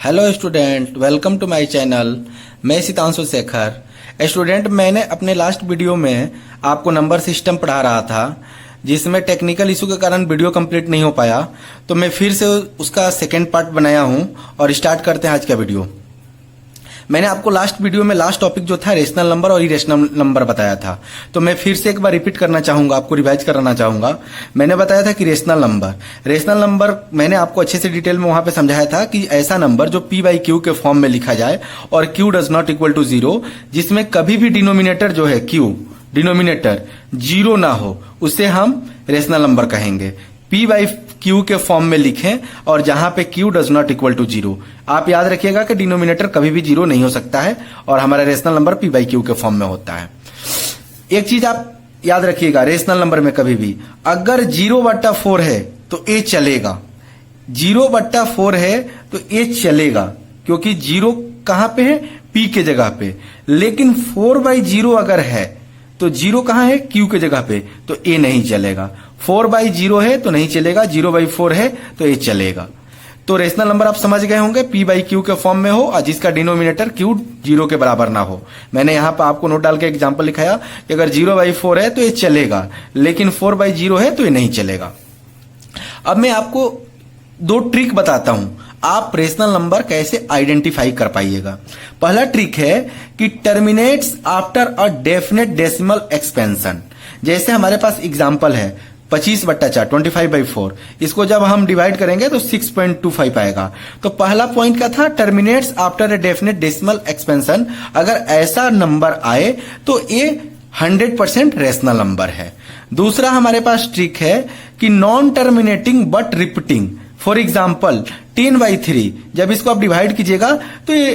Hello student, welcome to my channel. मैं Sitanshu Shekhar. Student, मैंने अपने लास्ट वीडियो में आपको नंबर सिस्टम पढ़ा रहा था, जिसमें टेक्निकल इशू के कारण वीडियो कंप्लीट नहीं हो पाया, तो मैं फिर से उसका सेकेंड पार्ट बनाया हूं और स्टार्ट करते हैं आज का वीडियो। मैंने आपको लास्ट वीडियो में लास्ट टॉपिक जो था रेशनल नंबर और इरेशनल नंबर बताया था, तो मैं फिर से एक बार रिपीट करना चाहूंगा, आपको रिवाइज कराना चाहूंगा। मैंने बताया था कि रेशनल नंबर मैंने आपको अच्छे से डिटेल में वहां पे समझाया था कि ऐसा नंबर जो p बाई क्यू के फॉर्म में लिखा जाए और q does not equal to 0, जिसमें कभी भी डिनोमिनेटर जो है q डिनोमिनेटर 0 ना हो, उसे हम रेशनल नंबर कहेंगे। p बाई क्यू के फॉर्म में लिखें और जहां पे q does not equal to 0। आप याद रखिएगा कि डिनोमिनेटर कभी भी 0 नहीं हो सकता है और हमारा rational number p by Q के फॉर्म में होता है। एक चीज आप याद रखिएगा, रेशनल नंबर में कभी भी अगर 0/4 है तो a चलेगा, 0/4 है तो a चलेगा, क्योंकि 0 कहां पे है? p के जगह पे। लेकिन 4/0 अगर है तो 0 कहां है? q के जगह पे, तो a नहीं चलेगा। 4/0 है तो नहीं चलेगा, 0/4 है तो a चलेगा। तो रेशनल नंबर आप समझ गए होंगे, p बाई क्यू के फॉर्म में हो और जिसका डिनोमिनेटर q 0 के बराबर ना हो। मैंने यहां पर आपको नोट डाल के एग्जांपल लिखाया कि अगर 0/4 है तो ये चलेगा, लेकिन 4/0 है तो ये नहीं चलेगा। अब मैं आपको दो ट्रिक बताता हूं, आप रेशनल नंबर कैसे आइडेंटिफाई कर पाइएगा। पहला ट्रिक है कि terminates after a definite decimal expansion. जैसे हमारे पास एग्जांपल है 25/4 25/4, इसको जब हम डिवाइड करेंगे तो 6.25 आएगा। तो पहला पॉइंट क्या था? Terminates after a definite decimal expansion. अगर ऐसा नंबर आए तो ये 100% रेशनल नंबर है। दूसरा हमारे पास ट्रिक है कि non terminating but repeating. For example 10/3, जब इसको आप डिवाइड कीजिएगा तो ये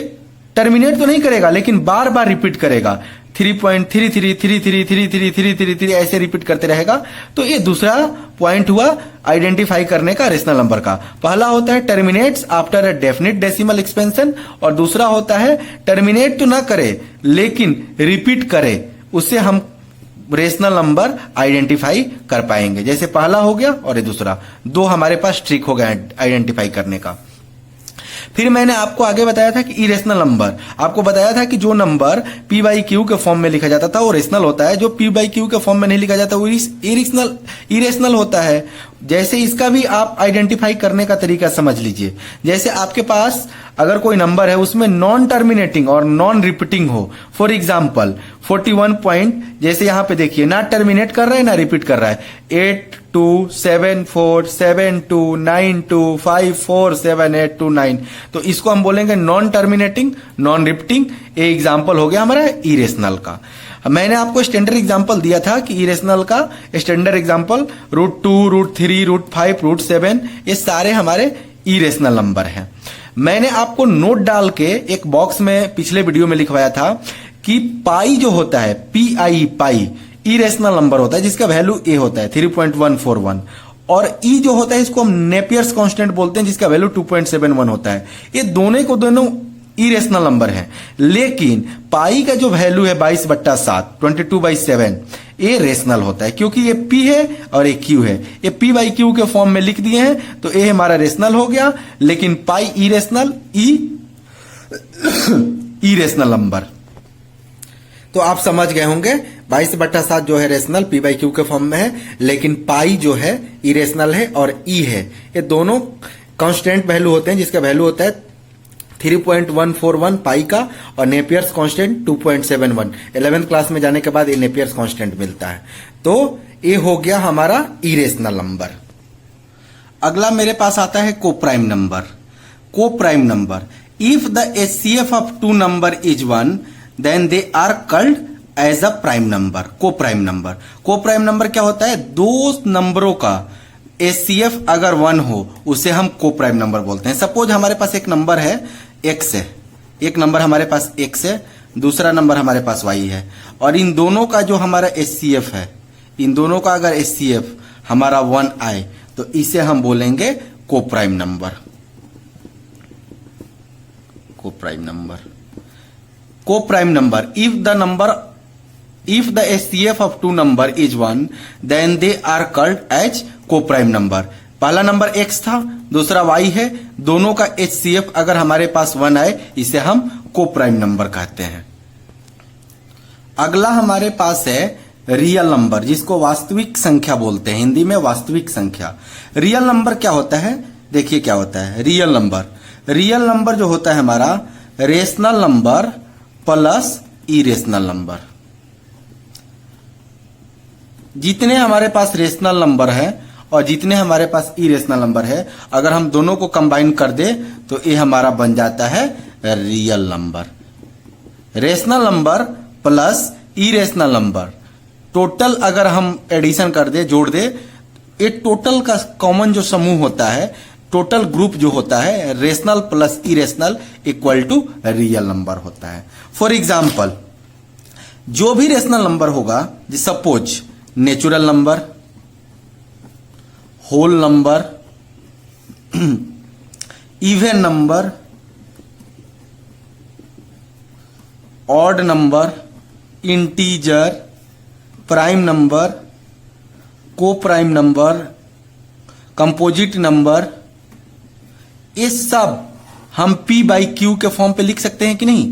टर्मिनेट तो नहीं करेगा, लेकिन बार बार रिपीट करेगा। 3.33333333 ऐसे रिपीट करते रहेगा। तो ये दूसरा पॉइंट हुआ आइडेंटिफाई करने का रेशनल नंबर का। पहला होता है terminates after a definite decimal expansion, और दूसरा होता है टर्मिनेट तो ना करे लेकिन रिपीट करे, उससे हम रेशनल नंबर आइडेंटिफाई कर पाएंगे। जैसे पहला हो गया और ये दूसरा, दो हमारे पास ट्रिक हो गया आइडेंटिफाई करने का। फिर मैंने आपको आगे बताया था कि इरेशनल नंबर, आपको बताया था कि जो नंबर p बाई क्यू के फॉर्म में लिखा जाता था वो रेशनल होता है, जो p बाई क्यू के फॉर्म में नहीं लिखा जाता वो इरेशनल होता है। जैसे इसका भी आप आइडेंटिफाई करने का तरीका समझ लीजिए। जैसे आपके पास अगर कोई नंबर है उसमें नॉन टर्मिनेटिंग और नॉन रिपीटिंग हो, फॉर एग्जाम्पल 41 पॉइंट, जैसे यहां पे देखिए ना टर्मिनेट कर रहा है ना रिपीट कर रहा है, 82747292547829, तो इसको हम बोलेंगे नॉन टर्मिनेटिंग नॉन रिपीटिंग। ये एग्जाम्पल हो गया हमारा इरेशनल का। मैंने आपको स्टैंडर्ड एग्जांपल दिया था कि इरेशनल का स्टैंडर्ड एग्जांपल √2 √3 √5 √7, ये सारे हमारे इरेशनल नंबर हैं। मैंने आपको नोट डाल के एक बॉक्स में पिछले वीडियो में लिखवाया था कि पाई जो होता है पाई इरेशनल नंबर होता है, जिसका वैल्यू ए होता है 3.141, और ई जो होता है इसको हम नेपियर्स कांस्टेंट बोलते हैं, जिसका वैल्यू 2.71 होता है। ये दोनों को दोनों इरेशनल नंबर है, लेकिन पाई का जो वैल्यू है 22/7 22/7, ये रेशनल होता है, क्योंकि ये p है और ये q है। ये p बाई क्यू के फॉर्म में लिख दिए हैं तो ये हमारा रेशनल हो गया, लेकिन पाई इरेशनल, इरेशनल नंबर। तो आप समझ गए होंगे 22/7 जो है रेशनल p बाई क्यू के फॉर्म में है, लेकिन पाई जो है इरेशनल है और e है। ये दोनों कांस्टेंट वैल्यू होते हैं, जिसका वैल्यू होता है 3.141 पाई का, और नेपियर्स कांस्टेंट 2.71। 11th क्लास में जाने के बाद ये नेपियर्स कांस्टेंट मिलता है। तो ये हो गया हमारा इरेशनल नंबर। अगला मेरे पास आता है coprime number. Coprime number, if the HCF of two number is 1 then they are called as a prime number. Coprime number, coprime number क्या होता है? दो नंबरों का एचसीएफ अगर 1 हो उसे हम कोप्राइम नंबर बोलते हैं। सपोज हमारे पास एक नंबर है x है, एक नंबर हमारे पास x है, दूसरा नंबर हमारे पास y है, और इन दोनों का जो हमारा एचसीएफ है, इन दोनों का अगर एचसीएफ हमारा 1 आए तो इसे हम बोलेंगे coprime number. Coprime number, coprime number, if the HCF of two number is 1 then they are called as coprime number. पहला नंबर x था, दूसरा y है, दोनों का HCF अगर हमारे पास 1 आए इसे हम कोप्राइम नंबर कहते हैं। अगला हमारे पास है रियल नंबर, जिसको वास्तविक संख्या बोलते हैं, हिंदी में वास्तविक संख्या। रियल नंबर क्या होता है, देखिए क्या होता है रियल नंबर। रियल नंबर जो होता है हमारा rational number plus irrational number. जितने हमारे पास रेशनल नंबर है और जितने हमारे पास इरेशनल नंबर है, अगर हम दोनों को कंबाइन कर दे तो ये हमारा बन जाता है real number. Rational number plus irrational number, total अगर हम एडिशन कर दे, जोड़ दे, ये टोटल का कॉमन जो समूह होता है, टोटल ग्रुप जो होता है rational plus irrational equal to real number होता है। फॉर एग्जाम्पल, जो भी रेशनल नंबर होगा, suppose natural number, whole number, even number, odd number, integer, prime number, coprime number, composite number, ये सब हम P बाई Q के form पे लिख सकते हैं कि नहीं?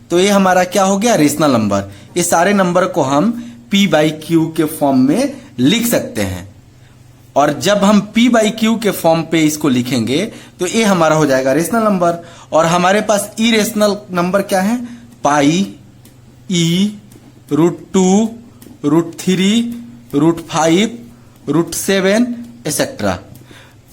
तो ये हमारा क्या हो गया, रेशनल नंबर। ये सारे नंबर को हम P बाई Q के फॉर्म में लिख सकते हैं। और जब हम P बाई Q के फॉर्म पे इसको लिखेंगे तो ये हमारा हो जाएगा रेशनल नंबर। और हमारे पास इरेशनल नंबर क्या है, पाई, ई, √2, √3, √5, √7 एक्सेट्रा।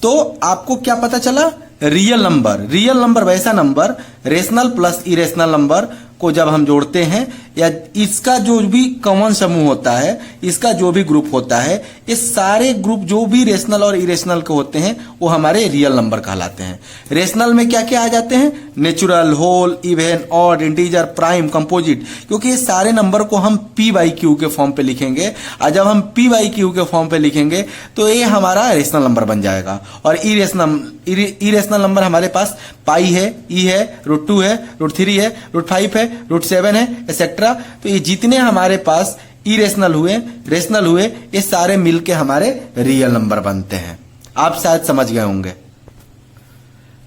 तो आपको क्या पता चला, रियल नंबर। रियल नंबर वैसा number rational plus irrational number को जब हम जोड़ते हैं, या इसका जो भी कॉमन समूह होता है, इसका जो भी ग्रुप होता है, ये सारे ग्रुप जो भी रेशनल और इरेशनल के होते हैं वो हमारे रियल नंबर कहलाते हैं। रेशनल में क्या क्या आ जाते हैं, natural, whole, even, odd, integer, prime, composite, क्योंकि ये सारे नंबर को हम P बाई Q के फॉर्म पे लिखेंगे। और जब हम P बाई Q के फॉर्म पे लिखेंगे तो ये हमारा रेशनल नंबर बन जाएगा। और इरेशनल नंबर हमारे पास पाई है, ई है, √2 है, √3 है, √5 है, √7 है एक्सेट्रा। तो ये जितने हमारे पास इरेशनल हुए, रेशनल हुए, ये सारे मिलके हमारे रियल नंबर बनते हैं। आप शायद समझ गए होंगे।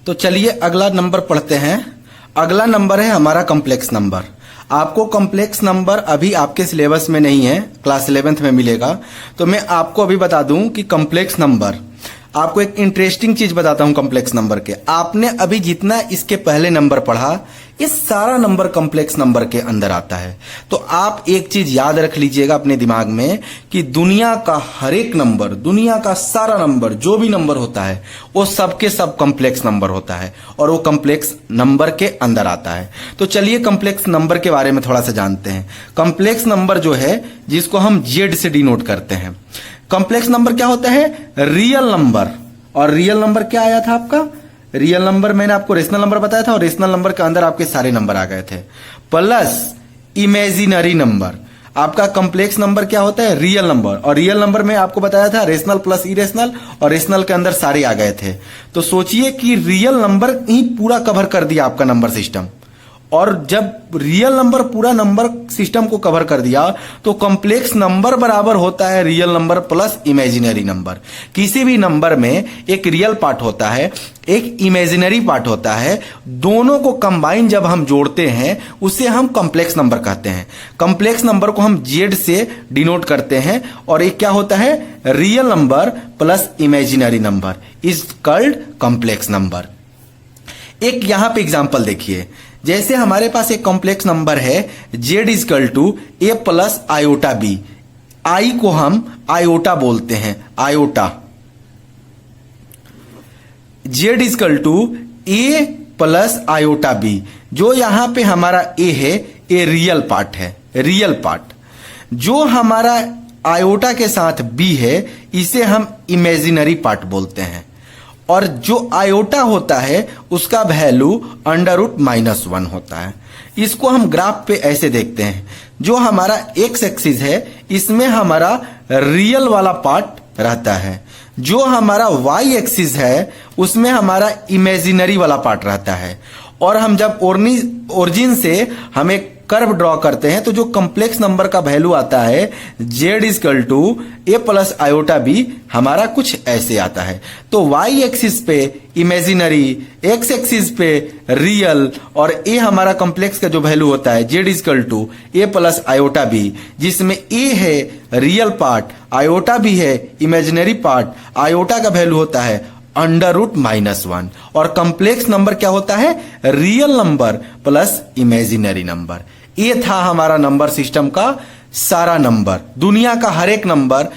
तो चलिए अगला नंबर पढ़ते हैं। अगला नंबर है हमारा कॉम्प्लेक्स नंबर। आपको कॉम्प्लेक्स नंबर अभी आपके सिलेबस में नहीं है, क्लास 11th में मिलेगा। तो मैं आपको अभी बता दूं कि कॉम्प्लेक्स नंबर, आपको एक इंटरेस्टिंग चीज बताता हूं कॉम्प्लेक्स नंबर के। आपने अभी जितना इसके पहले नंबर पढ़ा, ये सारा नंबर कॉम्प्लेक्स नंबर के अंदर आता है। तो आप एक चीज याद रख लीजिएगा अपने दिमाग में कि दुनिया का हर एक नंबर, दुनिया का सारा नंबर, जो भी नंबर होता है वो सबके सब कॉम्प्लेक्स नंबर होता है और वो कॉम्प्लेक्स नंबर के अंदर आता है। तो चलिए कॉम्प्लेक्स नंबर के बारे में थोड़ा सा जानते हैं। कॉम्प्लेक्स नंबर जो है, जिसको हम Z से डिनोट करते हैं, कॉम्प्लेक्स नंबर क्या होता है, रियल नंबर। और रियल नंबर क्या आया था आपका, रियल नंबर मैंने आपको रेशनल नंबर बताया था और रेशनल नंबर के अंदर आपके सारे नंबर आ गए थे, प्लस इमेजिनरी नंबर। आपका कॉम्प्लेक्स नंबर क्या होता है, रियल नंबर। और रियल नंबर में आपको बताया था रेशनल प्लस इरेशनल, और रेशनल के अंदर सारे आ गए थे। तो सोचिए कि रियल नंबर ही पूरा कवर कर दिया आपका नंबर सिस्टम। और जब रियल नंबर पूरा नंबर सिस्टम को कवर कर दिया तो कॉम्प्लेक्स नंबर बराबर होता है real number plus imaginary number. किसी भी नंबर में एक रियल पार्ट होता है, एक इमेजिनरी पार्ट होता है, दोनों को कंबाइन जब हम जोड़ते हैं उसे हम कॉम्प्लेक्स नंबर कहते हैं। कॉम्प्लेक्स नंबर को हम Z से डिनोट करते हैं और एक क्या होता है, real number plus imaginary number is called complex number. एक यहां पे एग्जांपल देखिए, जैसे हमारे पास एक कॉम्प्लेक्स नंबर है Z is equal to A plus iota B। I को हम आयोटा बोलते हैं, iota. Z is equal to A plus iota B। जो यहां पे हमारा A है, ये रियल पार्ट है, रियल पार्ट। जो हमारा आयोटा के साथ B है, इसे हम इमेजिनरी पार्ट बोलते हैं। और जो आयोटा होता है उसका वैल्यू √-1 होता है। इसको हम ग्राफ पे ऐसे देखते हैं, जो हमारा एक्स एक्सिस है इसमें हमारा रियल वाला पार्ट रहता है, जो हमारा वाई एक्सिस है उसमें हमारा इमेजिनरी वाला पार्ट रहता है। और हम जब ओरिजिन से हम एक कर्व ड्रॉ करते हैं तो जो कॉम्प्लेक्स नंबर का वैल्यू आता है z is equal to a plus iota B हमारा कुछ ऐसे आता है। तो y एक्सिस पे इमेजिनरी, x एक्सिस पे रियल और a हमारा कॉम्प्लेक्स का जो वैल्यू होता है z is equal to a plus iota B, जिसमें a है रियल पार्ट, आयोटा भी है इमेजिनरी पार्ट। आयोटा का वैल्यू होता है √-1 और कॉम्प्लेक्स नंबर क्या होता है? Real number plus imaginary number. ये था हमारा नंबर सिस्टम का सारा नंबर। दुनिया का हर एक नंबर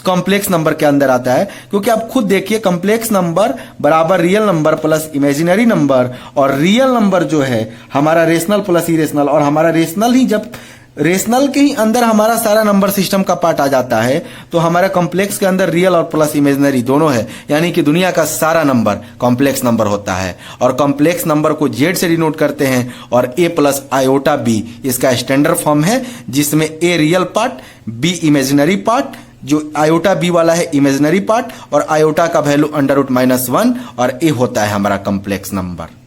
कॉम्प्लेक्स नंबर के अंदर आता है, क्योंकि आप खुद देखिए कॉम्प्लेक्स नंबर बराबर real number plus imaginary number, और रियल नंबर जो है हमारा रेशनल प्लस इरेशनल, और हमारा रेशनल ही जब रेशनल के ही अंदर हमारा सारा नंबर सिस्टम का पार्ट आ जाता है तो हमारा कॉम्प्लेक्स के अंदर रियल और प्लस इमेजिनरी दोनों है, यानी कि दुनिया का सारा नंबर कॉम्प्लेक्स नंबर होता है। और कॉम्प्लेक्स नंबर को जेड से डिनोट करते हैं और a प्लस आयोटा बी इसका स्टैंडर्ड फॉर्म है, जिसमें a real part, b imaginary part, जो आयोटा बी वाला है इमेजिनरी पार्ट, और आयोटा का वैल्यू √-1 और a होता है हमारा कॉम्प्लेक्स नंबर।